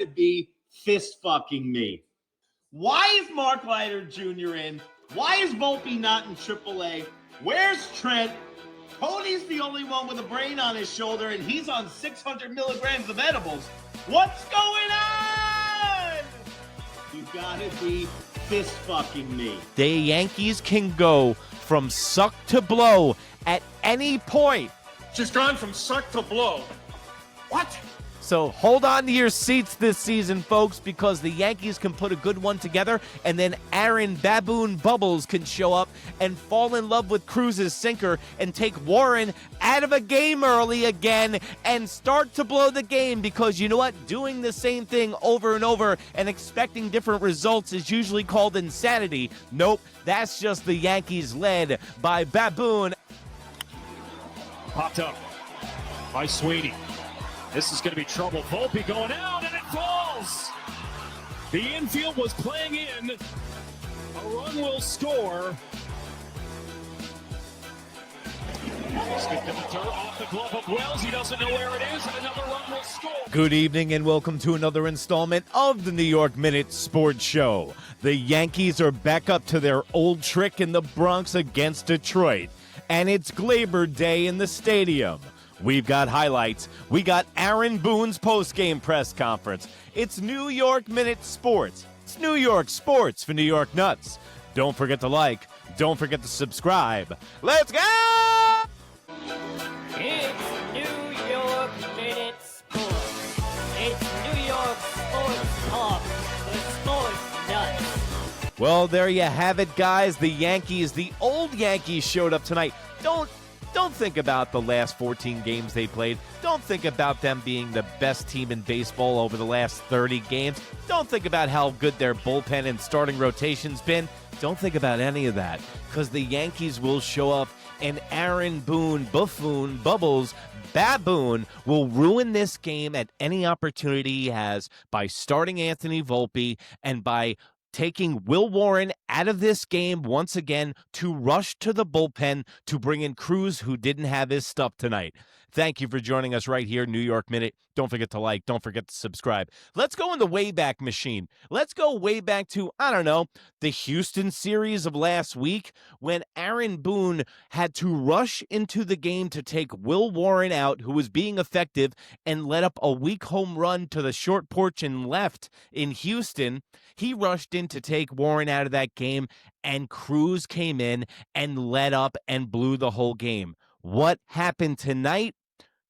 to be fist fucking me. Why is Mark Leiter Jr. in? Why is Volpe not in AAA? Where's Trent? Cody's the only one with a brain on his shoulder, and he's on 600 milligrams of edibles. What's going on? You gotta be fist fucking me. The Yankees can go from suck to blow at any point. She's gone from suck to blow. What? So hold on to your seats this season, folks, because the Yankees can put a good one together, and then Aaron Baboon Bubbles can show up and fall in love with Cruz's sinker and take Warren out of a game early again and start to blow the game, because you know what? Doing the same thing over and over and expecting different results is usually called insanity. Nope, that's just the Yankees led by Baboon. Popped up by Sweeney. This is going to be trouble. Volpe going out, and it falls. The infield was playing in. A run will score. Stick to the dirt off the glove of Wells. He doesn't know where it is, and another run will score. Good evening and welcome to another installment of the New York Minute Sports Show. The Yankees are back up to their old trick in the Bronx against Detroit, and it's Gleiber Day in the stadium. We've got highlights. We got Aaron Boone's post-game press conference. It's New York Minute Sports. It's New York sports for New York nuts. Don't forget to like. Don't forget to subscribe. Let's go! It's New York Minute Sports. It's New York Sports Talk for sports nuts. Well, there you have it, guys. The Yankees, the old Yankees, showed up tonight. Don't think about the last 14 games they played. Don't think about them being the best team in baseball over the last 30 games. Don't think about how good their bullpen and starting rotation's been. Don't think about any of that, because the Yankees will show up, and Aaron Boone, Buffoon, Bubbles, Baboon will ruin this game at any opportunity he has by starting Anthony Volpe and by taking Will Warren out of this game once again to rush to the bullpen to bring in Cruz, who didn't have his stuff tonight. Thank you for joining us right here, New York Minute. Don't forget to like. Don't forget to subscribe. Let's go in the Wayback Machine. Let's go way back to, I don't know, the Houston series of last week when Aaron Boone had to rush into the game to take Will Warren out, who was being effective, and let up a weak home run to the short porch and left in Houston. He rushed in to take Warren out of that game, and Cruz came in and led up and blew the whole game. What happened tonight?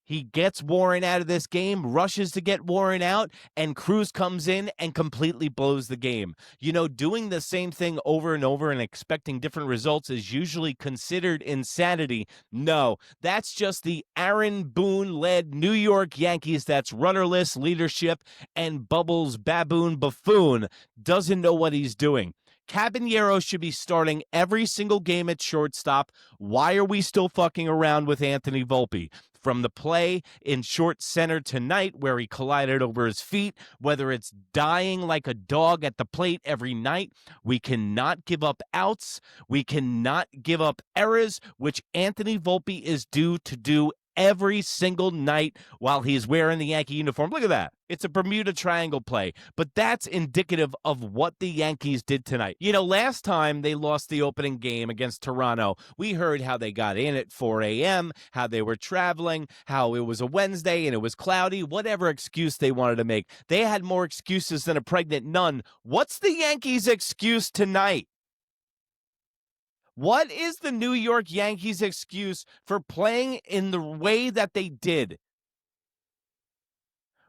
He gets Warren out of this game, rushes to get Warren out, and Cruz comes in and completely blows the game. You know, doing the same thing over and over and expecting different results is usually considered insanity. No, that's just the Aaron Boone-led New York Yankees that's rudderless leadership, and Bubbles Baboon Buffoon doesn't know what he's doing. Caballero should be starting every single game at shortstop. Why are we still fucking around with Anthony Volpe? From the play in short center tonight where he collided over his feet, whether it's dying like a dog at the plate every night, we cannot give up outs. We cannot give up errors, which Anthony Volpe is due to do every single night while he's wearing the Yankee uniform. Look at that. It's a Bermuda Triangle play, but that's indicative of what the Yankees did tonight. You know, last time they lost the opening game against Toronto, we heard how they got in at 4 a.m., how they were traveling, how it was a Wednesday and it was cloudy, whatever excuse they wanted to make. They had more excuses than a pregnant nun. What's the Yankees' excuse tonight? What is the New York Yankees' excuse for playing in the way that they did?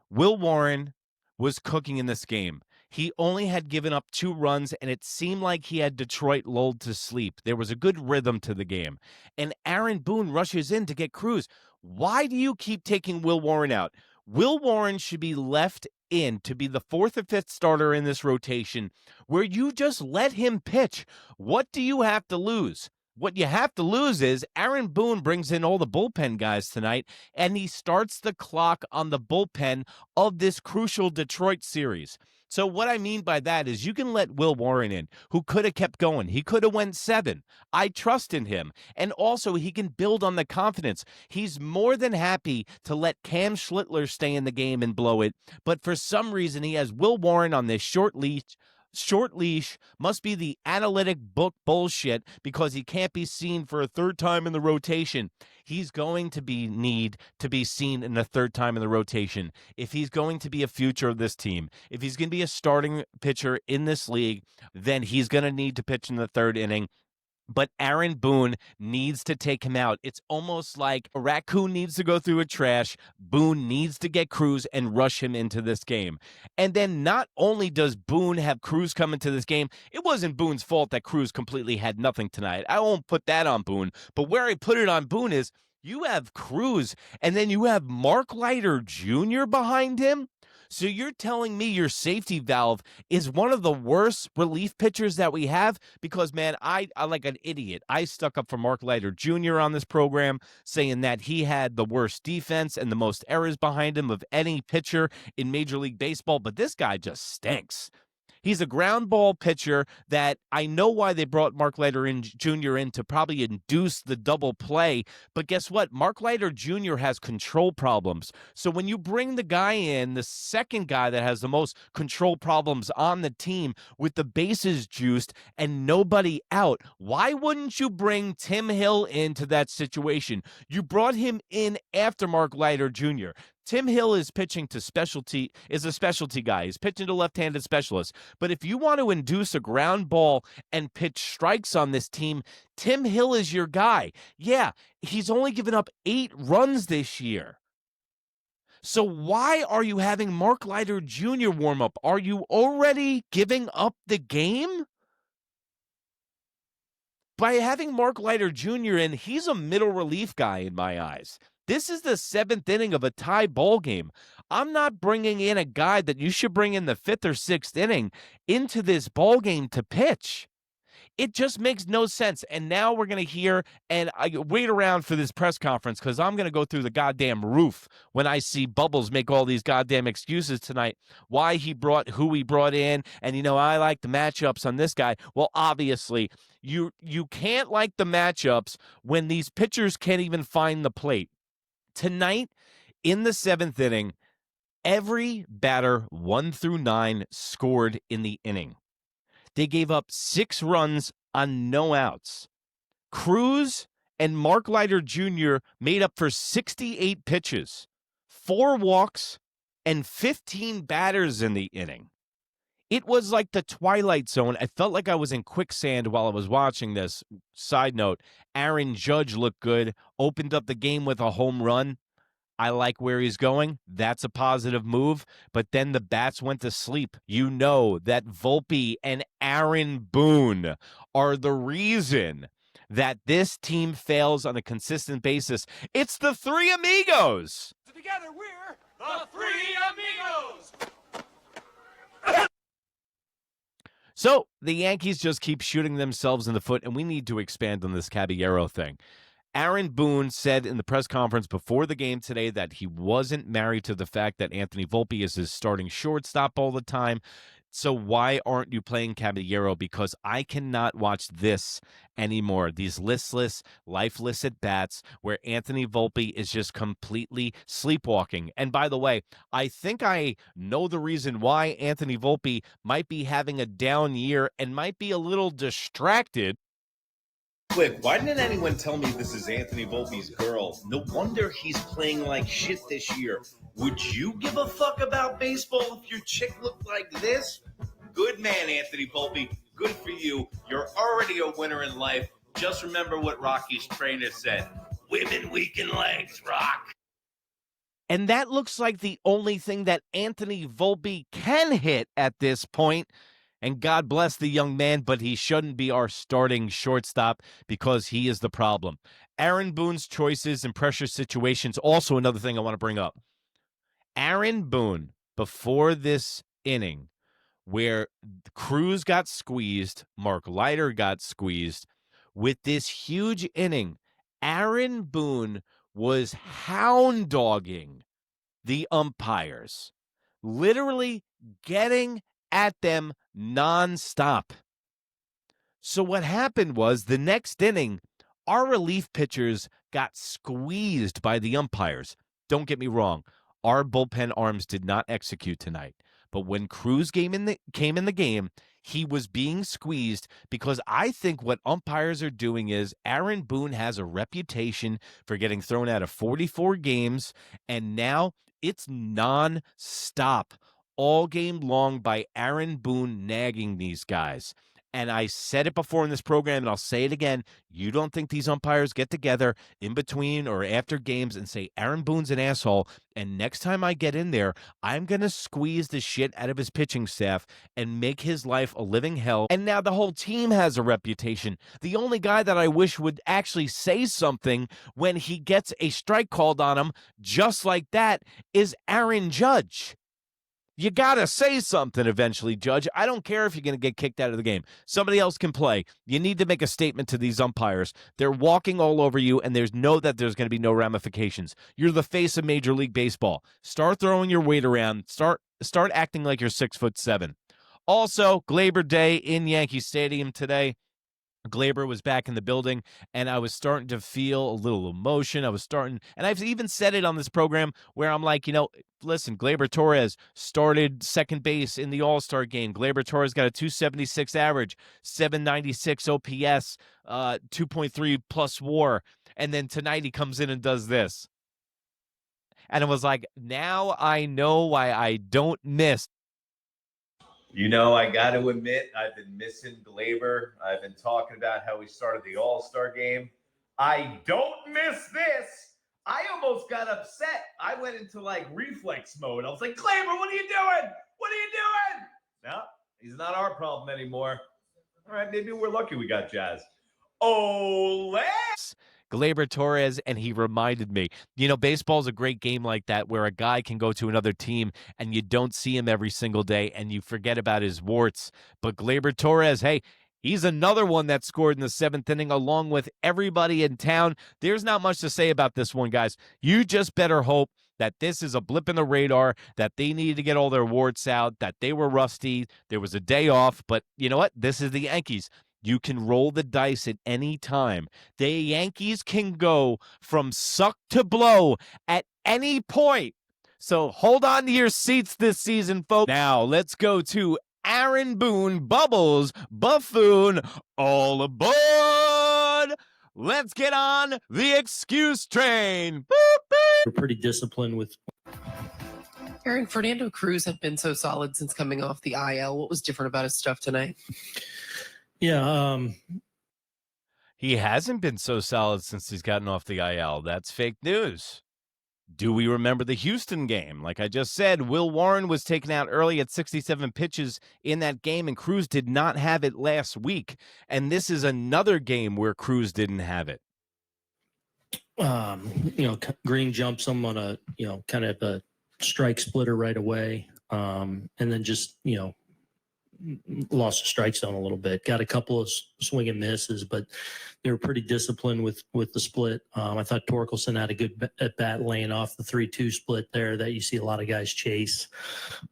Will Warren was cooking in this game. He only had given up 2 runs, and it seemed like he had Detroit lulled to sleep. There was a good rhythm to the game. And Aaron Boone rushes in to get Cruz. Why do you keep taking Will Warren out? Will Warren should be left in to be the 4th or 5th starter in this rotation where you just let him pitch. What do you have to lose? What you have to lose is Aaron Boone brings in all the bullpen guys tonight, and he starts the clock on the bullpen of this crucial Detroit series. So what I mean by that is you can let Will Warren in, who could have kept going. He could have went 7. I trust in him. And also, he can build on the confidence. He's more than happy to let Cam Schlittler stay in the game and blow it. But for some reason, he has Will Warren on this short leash, must be the analytic book bullshit because he can't be seen for a third time in the rotation. He's going to need to be seen in the third time in the rotation. If he's going to be a future of this team, if he's going to be a starting pitcher in this league, then he's going to need to pitch in the third inning. But Aaron Boone needs to take him out. It's almost like a raccoon needs to go through a trash. Boone needs to get Cruz and rush him into this game. And then not only does Boone have Cruz come into this game, it wasn't Boone's fault that Cruz completely had nothing tonight. I won't put that on Boone. But where I put it on Boone is you have Cruz, and then you have Mark Leiter Jr. behind him. So you're telling me your safety valve is one of the worst relief pitchers that we have? Because, man, I like an idiot. I stuck up for Mark Leiter Jr. on this program, saying that he had the worst defense and the most errors behind him of any pitcher in Major League Baseball. But this guy just stinks. He's a ground ball pitcher that I know why they brought Mark Leiter Jr. in to probably induce the double play. But guess what? Mark Leiter Jr. has control problems. So when you bring the guy in, the second guy that has the most control problems on the team with the bases juiced and nobody out, why wouldn't you bring Tim Hill into that situation? You brought him in after Mark Leiter Jr. Tim Hill is pitching to is a specialty guy. He's pitching to left-handed specialists. But if you want to induce a ground ball and pitch strikes on this team, Tim Hill is your guy. Yeah, he's only given up 8 runs this year. So why are you having Mark Leiter Jr. warm up? Are you already giving up the game? By having Mark Leiter Jr. in, he's a middle relief guy in my eyes. This is the 7th inning of a tie ball game. I'm not bringing in a guy that you should bring in the 5th or 6th inning into this ball game to pitch. It just makes no sense. And now we're going to hear, and I wait around for this press conference because I'm going to go through the goddamn roof when I see Bubbles make all these goddamn excuses tonight. Why he brought who he brought in. And, I like the matchups on this guy. Well, obviously, you can't like the matchups when these pitchers can't even find the plate. Tonight, in the 7th inning, every batter 1 through 9 scored in the inning. They gave up 6 runs on no outs. Cruz and Mark Leiter Jr. made up for 68 pitches, 4 walks, and 15 batters in the inning. It was like the Twilight Zone. I felt like I was in quicksand while I was watching this. Side note, Aaron Judge looked good, opened up the game with a home run. I like where he's going. That's a positive move. But then the bats went to sleep. You know that Volpe and Aaron Boone are the reason that this team fails on a consistent basis. It's the Three Amigos. Together we're the Three Amigos. So the Yankees just keep shooting themselves in the foot, and we need to expand on this Caballero thing. Aaron Boone said in the press conference before the game today that he wasn't married to the fact that Anthony Volpe is his starting shortstop all the time. So why aren't you playing Caballero? Because I cannot watch this anymore. These listless, lifeless at-bats where Anthony Volpe is just completely sleepwalking. And by the way, I think I know the reason why Anthony Volpe might be having a down year and might be a little distracted. Quick, why didn't anyone tell me this is Anthony Volpe's girl? No wonder he's playing like shit this year. Would you give a fuck about baseball if your chick looked like this? Good man, Anthony Volpe. Good for you. You're already a winner in life. Just remember what Rocky's trainer said. Women weaken legs, Rock. And that looks like the only thing that Anthony Volpe can hit at this point. And God bless the young man, but he shouldn't be our starting shortstop because he is the problem. Aaron Boone's choices and pressure situations, also another thing I want to bring up. Aaron Boone, before this inning, where Cruz got squeezed, Mark Leiter got squeezed, with this huge inning. Aaron Boone was hound dogging the umpires, literally getting at them nonstop. So what happened was the next inning, our relief pitchers got squeezed by the umpires. Don't get me wrong. Our bullpen arms did not execute tonight. But when Cruz came in the game, he was being squeezed because I think what umpires are doing is Aaron Boone has a reputation for getting thrown out of 44 games, and now it's non-stop all game long by Aaron Boone nagging these guys. And I said it before in this program, and I'll say it again. You don't think these umpires get together in between or after games and say, Aaron Boone's an asshole, and next time I get in there, I'm going to squeeze the shit out of his pitching staff and make his life a living hell. And now the whole team has a reputation. The only guy that I wish would actually say something when he gets a strike called on him just like that is Aaron Judge. You got to say something eventually, Judge. I don't care if you're going to get kicked out of the game. Somebody else can play. You need to make a statement to these umpires. They're walking all over you, and there's going to be no ramifications. You're the face of Major League Baseball. Start throwing your weight around. Start acting like you're 6'7". Also, Gleiber Day in Yankee Stadium today. Gleiber was back in the building, and I was starting to feel a little emotion. And I've even said it on this program where I'm like, listen, Gleiber Torres started second base in the All-Star game. Gleiber Torres got a 276 average, 796 OPS, 2.3 plus WAR, and then tonight he comes in and does this. And it was like, now I know why I don't miss. I got to admit, I've been missing Gleiber. I've been talking about how he started the All-Star game. I don't miss this. I almost got upset. I went into reflex mode. I was like, Gleiber, what are you doing? What are you doing? No, he's not our problem anymore. All right, maybe we're lucky we got Jazz. Ole! Gleiber Torres, and he reminded me, baseball's a great game like that where a guy can go to another team and you don't see him every single day and you forget about his warts. But Gleiber Torres, hey, he's another one that scored in the seventh inning along with everybody in town. There's not much to say about this one, guys. You just better hope that this is a blip in the radar, that they needed to get all their warts out, that they were rusty, there was a day off, but you know what? This is the Yankees. You can roll the dice at any time. The Yankees can go from suck to blow at any point. So hold on to your seats this season, folks. Now let's go to Aaron Boone, Bubbles, Buffoon, all aboard. Let's get on the excuse train. Boop, boop. We're pretty disciplined with. Aaron, Fernando Cruz had been so solid since coming off the IL. What was different about his stuff tonight? Yeah. He hasn't been so solid since he's gotten off the IL. That's fake news. Do we remember the Houston game? Like I just said, Will Warren was taken out early at 67 pitches in that game, and Cruz did not have it last week. And this is another game where Cruz didn't have it. Green jumps him on a, kind of a strike splitter right away. And then just, lost the strike zone a little bit. Got a couple of swing and misses, but they were pretty disciplined with the split. I thought Torkelson had a good at bat laying off the 3-2 split there that you see a lot of guys chase.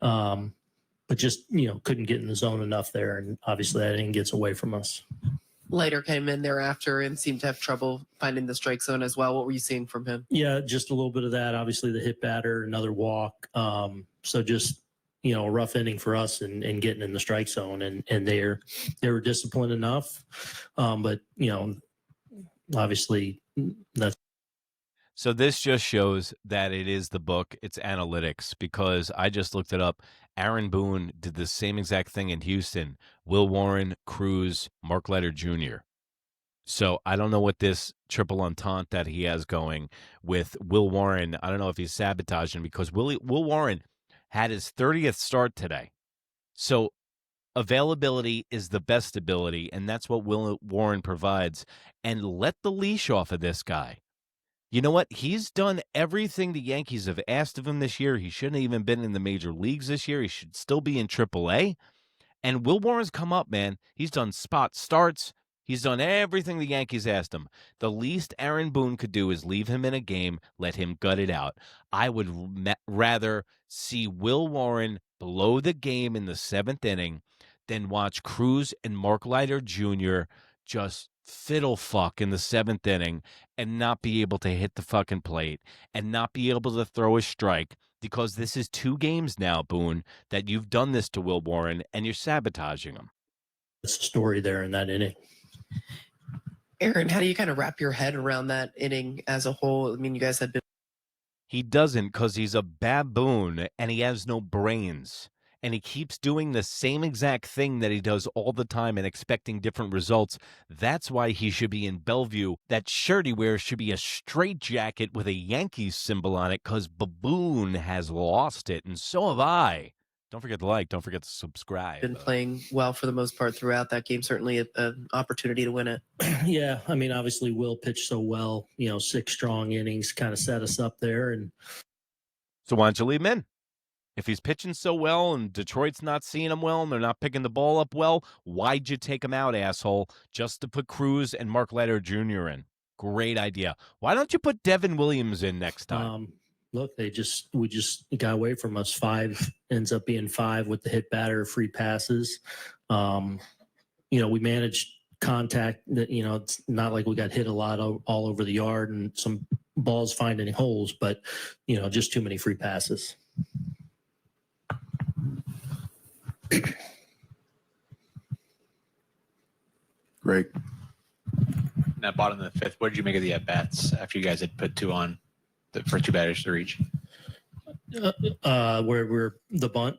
But just, couldn't get in the zone enough there. And obviously that inning gets away from us. Leiter came in thereafter and seemed to have trouble finding the strike zone as well. What were you seeing from him? Yeah, just a little bit of that. Obviously the hit batter, another walk. So just, a rough inning for us and getting in the strike zone, and they were disciplined enough. But obviously that's. So this just shows that it is the book. It's analytics, because I just looked it up. Aaron Boone did the same exact thing in Houston. Will Warren, Cruz, Mark Leiter Jr. So I don't know what this triple entente that he has going with Will Warren. I don't know if he's sabotaging, because Will Warren had his 30th start today. So availability is the best ability, and that's what Will Warren provides. And let the leash off of this guy. You know what? He's done everything the Yankees have asked of him this year. He shouldn't have even been in the major leagues this year. He should still be in AAA. And Will Warren's come up, man. He's done spot starts. He's done everything the Yankees asked him. The least Aaron Boone could do is leave him in a game, let him gut it out. I would rather see Will Warren blow the game in the 7th inning than watch Cruz and Mark Leiter Jr. just fiddle fuck in the 7th inning and not be able to hit the fucking plate and not be able to throw a strike, because this is 2 games now, Boone, that you've done this to Will Warren and you're sabotaging him. That's the story there in that inning. Aaron, how do you kind of wrap your head around that inning as a whole? I mean, you guys had been. He doesn't, because he's a baboon and he has no brains. And he keeps doing the same exact thing that he does all the time and expecting different results. That's why he should be in Bellevue. That shirt he wears should be a straight jacket with a Yankees symbol on it, because Baboon has lost it, and so have I. Don't forget to like. Don't forget to subscribe. Been playing well for the most part throughout that game. Certainly an opportunity to win it. Yeah, I mean, obviously Will pitched so well. 6 strong innings kind of set us up there. And So why don't you leave him in? If he's pitching so well and Detroit's not seeing him well and they're not picking the ball up well, why'd you take him out, asshole? Just to put Cruz and Mark Leiter Jr. in. Great idea. Why don't you put Devin Williams in next time? Look, we just got away from us. 5 ends up being 5 with the hit batter, free passes. We managed contact. That it's not like we got hit a lot all over the yard and some balls finding holes, but just too many free passes. Great. In that bottom of the 5th, what did you make of the at-bats after you guys had put 2 on for 2 batters to reach? Where we're the bunt.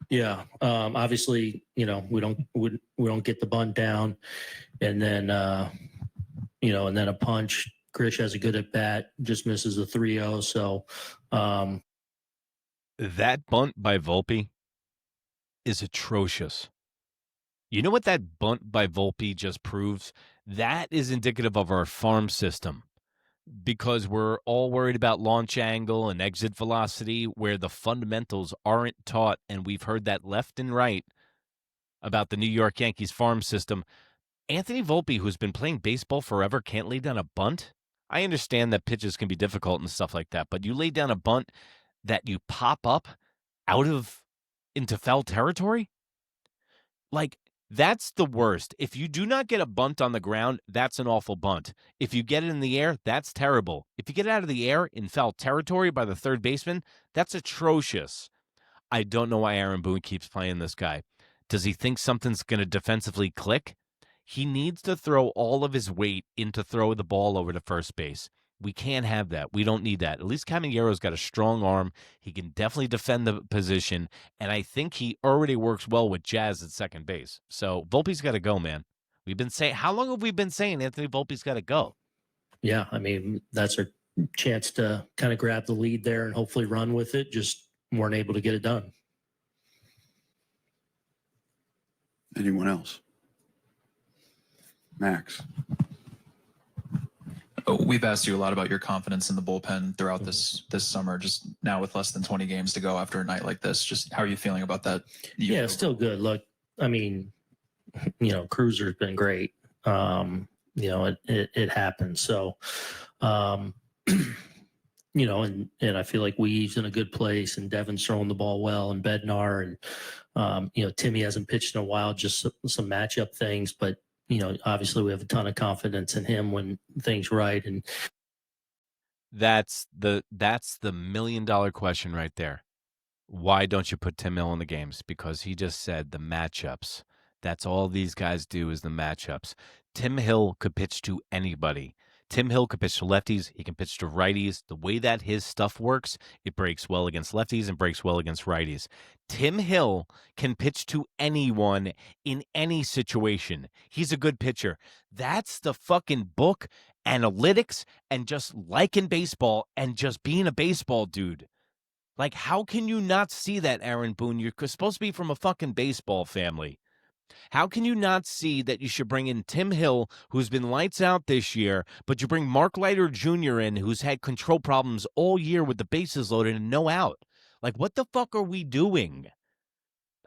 Yeah. Obviously, we don't get the bunt down, and then and then a punch. Krish has a good at bat, just misses a 3-0. So that bunt by Volpe is atrocious. You know what that bunt by Volpe just proves? That is indicative of our farm system, because we're all worried about launch angle and exit velocity, where the fundamentals aren't taught, and we've heard that left and right about the New York Yankees farm system. Anthony Volpe, who's been playing baseball forever, can't lay down a bunt? I understand that pitches can be difficult and stuff like that, but you lay down a bunt that you pop up into foul territory? Like, that's the worst. If you do not get a bunt on the ground, that's an awful bunt. If you get it in the air, that's terrible. If you get it out of the air in foul territory by the third baseman, that's atrocious. I don't know why Aaron Boone keeps playing this guy. Does he think something's going to defensively click? He needs to throw all of his weight into throw the ball over to first base. We can't have that. We don't need that. At least Caballero's got a strong arm. He can definitely defend the position, and I think he already works well with Jazz at second base. So Volpe's got to go, man. We've been saying, how long have we been saying Anthony Volpe's got to go? Yeah, I mean, that's our chance to kind of grab the lead there and hopefully run with it. Just weren't able to get it done. Anyone else? Max. We've asked you a lot about your confidence in the bullpen throughout this summer. Just now with less than 20 games to go after a night like this, just how are you feeling about that? Yeah, still good. Look, I mean, Cruzer's been great. It happens. So, and I feel like Weave's in a good place, and Devin's throwing the ball well, and Bednar, and Timmy hasn't pitched in a while, just some matchup things, but obviously we have a ton of confidence in him when things right. And that's the $1 million question right there. Why don't you put Tim Hill in the games? Because he just said the matchups. That's all these guys do is the matchups. Tim Hill could pitch to anybody. Tim Hill could pitch to lefties. He can pitch to righties. The way that his stuff works, it breaks well against lefties and breaks well against righties. Tim Hill can pitch to anyone in any situation. He's a good pitcher. That's the fucking book, analytics, and just liking baseball and just being a baseball dude. Like, how can you not see that, Aaron Boone? You're supposed to be from a fucking baseball family. How can you not see that you should bring in Tim Hill, who's been lights out this year, but you bring Mark Leiter Jr. in, who's had control problems all year with the bases loaded and no out? Like, what the fuck are we doing?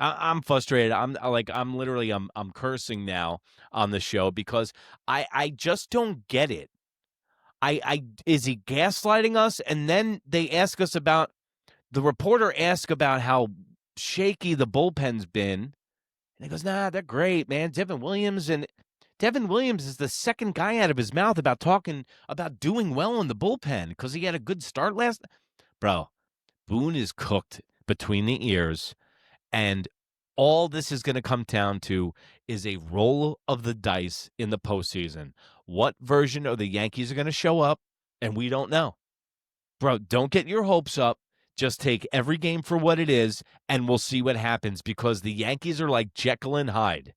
I'm frustrated. I'm literally I'm cursing now on the show because I just don't get it. I is he gaslighting us? And then they ask us about the reporter asked about how shaky the bullpen's been. And he goes, nah, they're great, man. Devin Williams is the second guy out of his mouth about talking about doing well in the bullpen because he had a good start last. Bro, Boone is cooked between the ears, and all this is going to come down to is a roll of the dice in the postseason. What version of the Yankees are going to show up, and we don't know. Bro, don't get your hopes up. Just take every game for what it is, and we'll see what happens because the Yankees are like Jekyll and Hyde.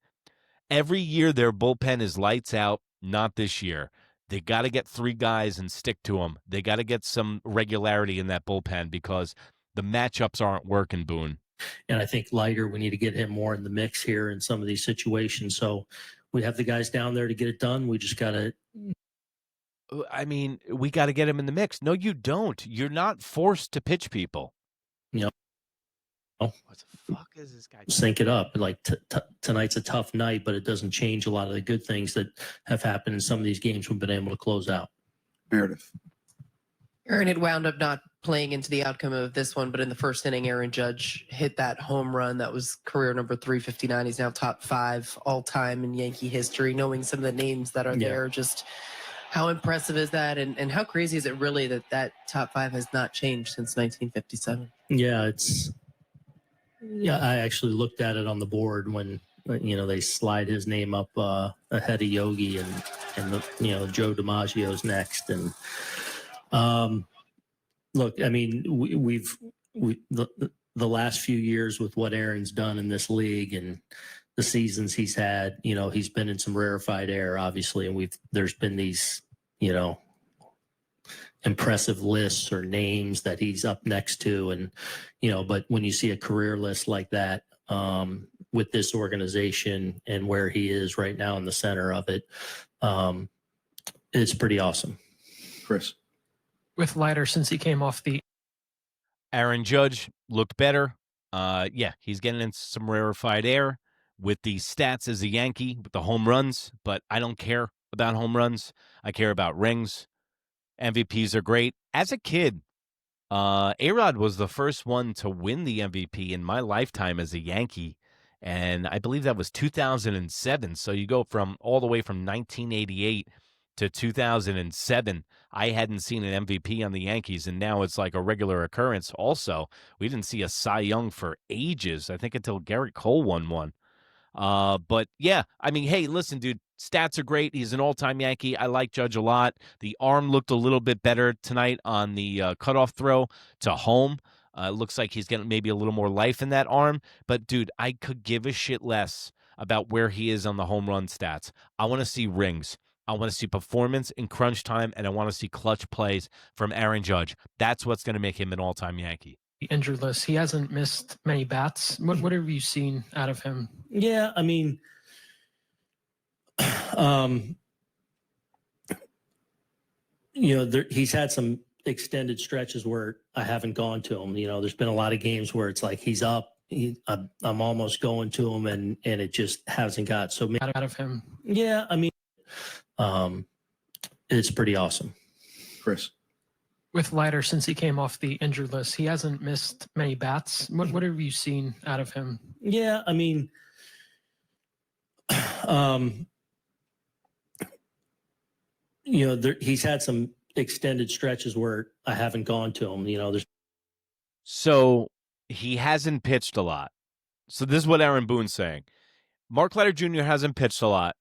Every year their bullpen is lights out, not this year. They got to get 3 guys and stick to them. They got to get some regularity in that bullpen because the matchups aren't working, Boone. And I think Leiter, we need to get him more in the mix here in some of these situations. So we have the guys down there to get it done. We just got to. I mean, we got to get him in the mix. No, you don't. You're not forced to pitch people. You know, what the fuck is this guy? Sync it up. Like tonight's a tough night, but it doesn't change a lot of the good things that have happened in some of these games we've been able to close out. Meredith. Aaron had wound up not playing into the outcome of this one, but in the first inning, Aaron Judge hit that home run. That was career number 359. He's now top 5 all time in Yankee history. Knowing some of the names that are there, just how impressive is that? And how crazy is it really that top 5 has not changed since 1957? Yeah, I actually looked at it on the board when, they slide his name up ahead of Yogi and Joe DiMaggio's next. And, look, I mean, the last few years with what Aaron's done in this league and the seasons he's had, he's been in some rarefied air, obviously, and there's been these, impressive lists or names that he's up next to, and but when you see a career list like that with this organization and where he is right now in the center of it, it's pretty awesome. Chris. With Leiter, since he came off the Aaron Judge looked better. He's getting in some rarefied air with the stats as a Yankee, with the home runs, but I don't care about home runs. I care about rings. MVPs are great. As a kid, A-Rod was the first one to win the MVP in my lifetime as a Yankee, and I believe that was 2007. So you go all the way from 1988 to 2007. I hadn't seen an MVP on the Yankees, and now it's like a regular occurrence. Also, we didn't see a Cy Young for ages, I think until Garrett Cole won one. But yeah, I mean, hey, listen, dude, stats are great. He's an all-time Yankee. I like Judge a lot. The arm looked a little bit better tonight on the cutoff throw to home. It looks like he's getting maybe a little more life in that arm. But, dude, I could give a shit less about where he is on the home run stats. I want to see rings. I want to see performance in crunch time, and I want to see clutch plays from Aaron Judge. That's what's going to make him an all-time Yankee. injured list, he hasn't missed many bats. What have you seen out of him? Yeah, I mean, he's had some extended stretches where I haven't gone to him. There's been a lot of games where it's like he's up, I'm almost going to him, and it just hasn't got so many Out of him. Yeah, I mean, it's pretty awesome. Chris. With Leiter, since he came off the injured list, he hasn't missed many bats. What have you seen out of him? Yeah, I mean, he's had some extended stretches where I haven't gone to him. So he hasn't pitched a lot. So this is what Aaron Boone's saying. Mark Leiter Jr. hasn't pitched a lot.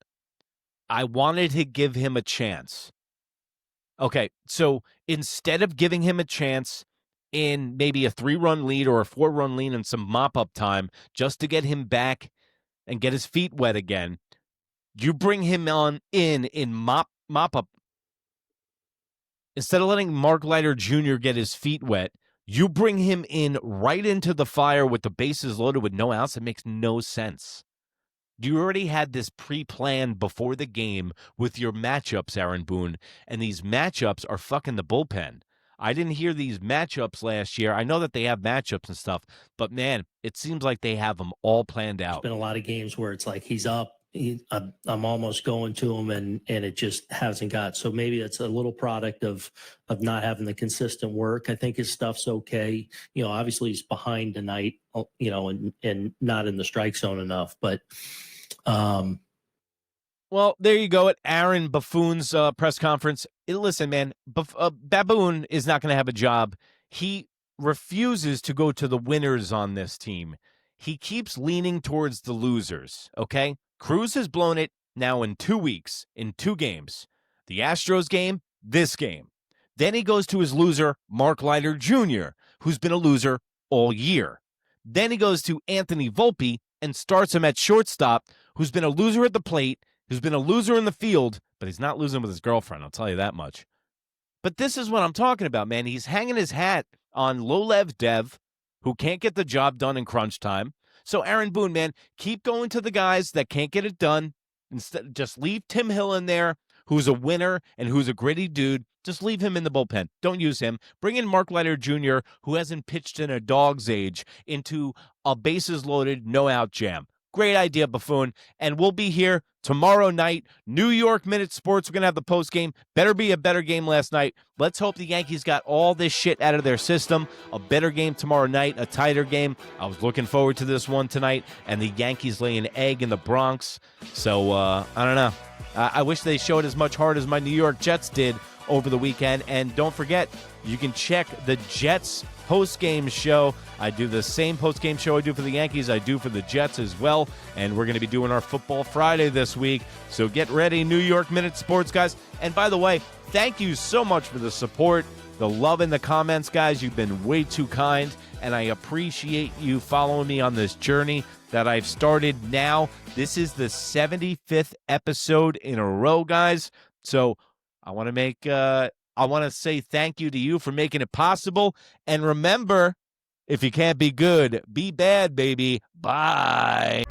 I wanted to give him a chance. Okay, so instead of giving him a chance in maybe a 3-run lead or a 4-run lead and some mop-up time just to get him back and get his feet wet again, you bring him in mop-up. Instead of letting Mark Leiter Jr. get his feet wet, you bring him in right into the fire with the bases loaded with no outs. It makes no sense. You already had this pre-planned before the game with your matchups, Aaron Boone, and these matchups are fucking the bullpen. I didn't hear these matchups last year. I know that they have matchups and stuff, but man, it seems like they have them all planned There's out. been a lot of games where it's like he's up, I'm almost going to him, and it just hasn't got. So maybe it's a little product of not having the consistent work. I think his stuff's okay. Obviously he's behind tonight, and not in the strike zone enough. But well, there you go at Aaron Buffoon's press conference. Listen, man, Baboon is not going to have a job. He refuses to go to the winners on this team. He keeps leaning towards the losers, okay? Cruz has blown it now in 2 weeks, in 2 games. The Astros game, this game. Then he goes to his loser, Mark Leiter Jr., who's been a loser all year. Then he goes to Anthony Volpe and starts him at shortstop, who's been a loser at the plate, who's been a loser in the field, but he's not losing with his girlfriend, I'll tell you that much. But this is what I'm talking about, man. He's hanging his hat on low-lev Dev, who can't get the job done in crunch time. So Aaron Boone, man, keep going to the guys that can't get it done. Instead, just leave Tim Hill in there, who's a winner and who's a gritty dude. Just leave him in the bullpen. Don't use him. Bring in Mark Leiter Jr., who hasn't pitched in a dog's age, into a bases-loaded, no-out jam. Great idea, Buffoon. And we'll be here tomorrow night. New York Minute Sports. We're going to have the post game. Better be a better game last night. Let's hope the Yankees got all this shit out of their system. A better game tomorrow night, a tighter game. I was looking forward to this one tonight. And the Yankees lay an egg in the Bronx. So, I don't know. I wish they showed as much heart as my New York Jets did over the weekend. And don't forget, you can check the Jets post-game show. I do the same post-game show I do for the Yankees. I do for the Jets as well. And we're going to be doing our Football Friday this week. So get ready, New York Minute Sports, guys. And by the way, thank you so much for the support, the love in the comments, guys. You've been way too kind. And I appreciate you following me on this journey that I've started now. This is the 75th episode in a row, guys. So I want to say thank you to you for making it possible. And remember, if you can't be good, be bad, baby. Bye.